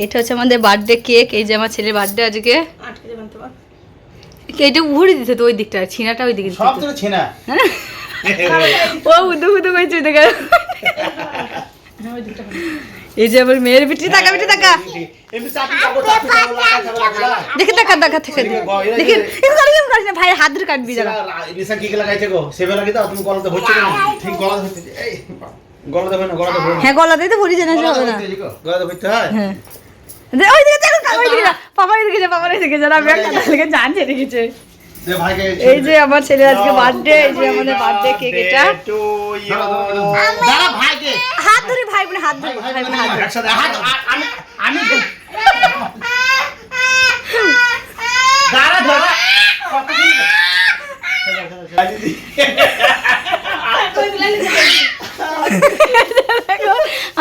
এটা হচ্ছে আমাদের বার্থডে কেক। এই যে আমার ছেলের বার্থডে আজকে। এটা উড়ে দিতে তো ওই দিকটা, ছিনাটা ওই দিকে সব তো ছিনা। ও উদু উদু করে চুই দেখা। এই যে আমার মেয়ের বিটি, টাকা বিটি টাকা দেখে টাকা টাকা থেকে দেখে ভাই হাত ধরে কাটবি যারা নিশা কি লাগাইছে গো সেবে লাগি দাও তুমি গলাতে ভরছো কেন ঠিক গলাতে ভরতে এই গলাতে ভর না গলাতে ভর হ্যাঁ গলাতেই তো ভরি জানা যাবে না গলাতে ভরতে হয় হ্যাঁ ওই দিকে দেখো কাকা দিকে পাপা দিকে যা পাপা দিকে যা আমি একটা লেগে জানছে রেখেছে। এই যে আমার ছেলের আজকে বার্থডে। এই যে আমাদের বার্থডে কেক এটা। দাঁড়া ভাইকে হাত ধরে ভাই বোন হাত ধরে ভাই বোন হাত ধরে একসাথে হাত আমি আমি দাঁড়া দাঁড়া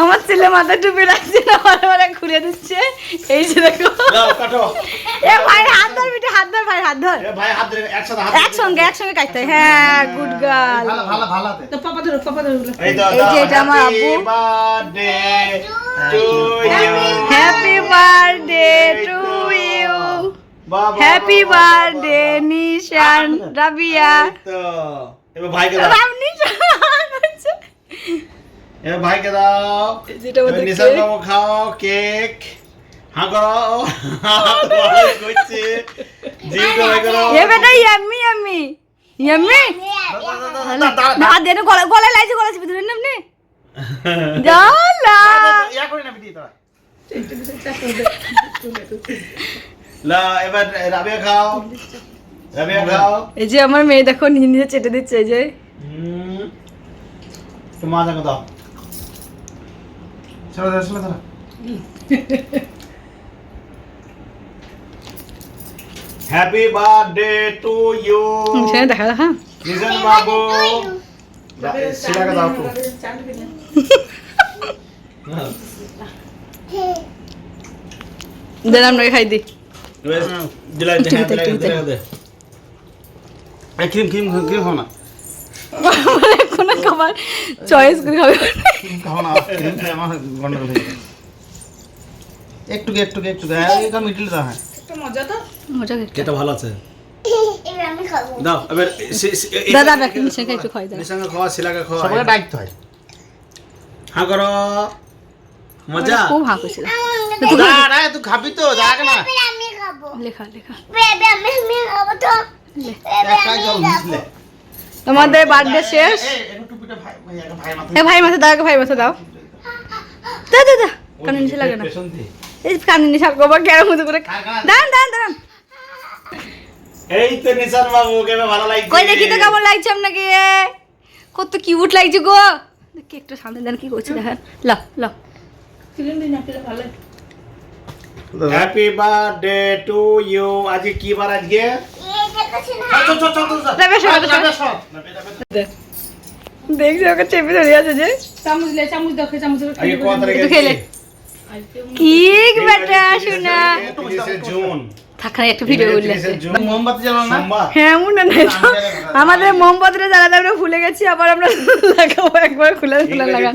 আমার ছেলে মাথা টুপি রাখছে না, বারে ঘুরে দিচ্ছে। এই যে দেখো এ ভাই হাত ধর বিটি হাত ধর ভাই হাত ধর এ ভাই হাত ধরে একসাথে হাত একসঙ্গে কাটতে। হ্যাঁ গুড গার্ল। ভালো ভালো ভালো তো পাপা ধরো এই যে এটা আমার আব্বু। Birthday to you happy birthday to you happy birthday Nishan Rabia. তো এবার ভাইকে দাও রাম নিশান এবার ভাইকে দাও যেটা বলতে নিশান বাবু খাও কেক হ্যাঁ করো কইছে জিম করো এ বেটা ইয়াম্মি ইয়াম্মি ইয়াম্মি না দেন গলায় লাইছে গলা চিপে ধরে নামনে জালা ইয়া করি না বিটি তোরা লা এবার রাবিয়া খাও রাবিয়া খাও এই যে আমার মেয়ে দেখো নিজে নিজে চেটে দিচ্ছে। এই যে তো মা জানো দাও চলো চলো চলো হ্যাপি বার্থডে টু ইউ সেটা দেখা দেখা নিজান বাবু সিলাকে দাও তো দেন আমরা খাই দি দিলাই দে দিলাই দে এই ক্রিম ক্রিম ক্রিম খাও না কোন খাবার চয়েস করে খাবে খাও না ক্রিম খাই আমার গন্ডগোল হয়ে যায় একটু একটু এটা মিডল দাও হ্যাঁ একটা মজা তো মজা এটা ভালো আছে দাও এবার দাদা ব্যাকে নিচে একটু খাই দাও নিশাঙ্গা খাওয়া সিলাকে খাওয়া সবাই ডাকতে হয় হ্যাঁ করো মজা খুব হাঁ কইছিল না তুই খাবি তো দেখ না লেখা লেখা আমি খাবো তো একাই জল মিশলে তোমাদের বার্থডে শেষ। একটু টুপিটা ভাই এ ভাই মাথা দাও ভাই মাথা দাও দাও দাও দাও কানে নিচে লাগে না এই কানে নিচে গোবা কেন মতো করে দাঁড়ান দাঁড়ান দাঁড়ান এই তো নিশান বাবু কেমন ভালো লাগছে কই দেখি তো কেমন লাগছে আপনাকে কত কিউট লাগছে গো দেখি একটু সামনে দেন কি করছে দেখেন ল ল ফিল্ম দিন না ফিল্ম ভালো হ্যাপি বার্থডে টু ইউ আজকে কি বার আজকে দেখছি ওকে চেপে ধরে আছে যে চামচ দাও চামচ আজকে কত তারিখ একটু খেলে কেক বেটা শোনা জুন থাকা একটা ভিডিও করলে মোমবাতি জ্বালানো না হ্যাঁ মনে নাই তো আমাদের মোমবাতিটা জ্বালাতে আমরা ভুলে গেছি আবার আমরা লাগাবো একবার খুলে খুলে লাগান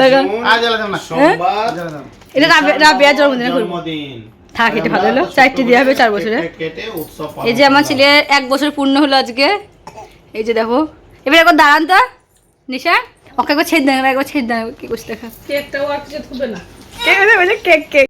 লাগান আজ জ্বালাতাম না সোমবার এটা রাবিয়া জন্মদিনে করবো জন্মদিন থাক এটা ভালো হলো 4টি দেওয়া হবে 4 বছরে কেটে উৎসব এই যে আমার ছেলে 1 বছর পূর্ণ হলো আজকে। এই যে দেখো এবার একবার দাঁড়ান তো নিশা ওকে একবার ছেদ দেন একবার ছেদ দেন কি করছে দেখা কেকটাও আর কিছু থুবে না কেক কেক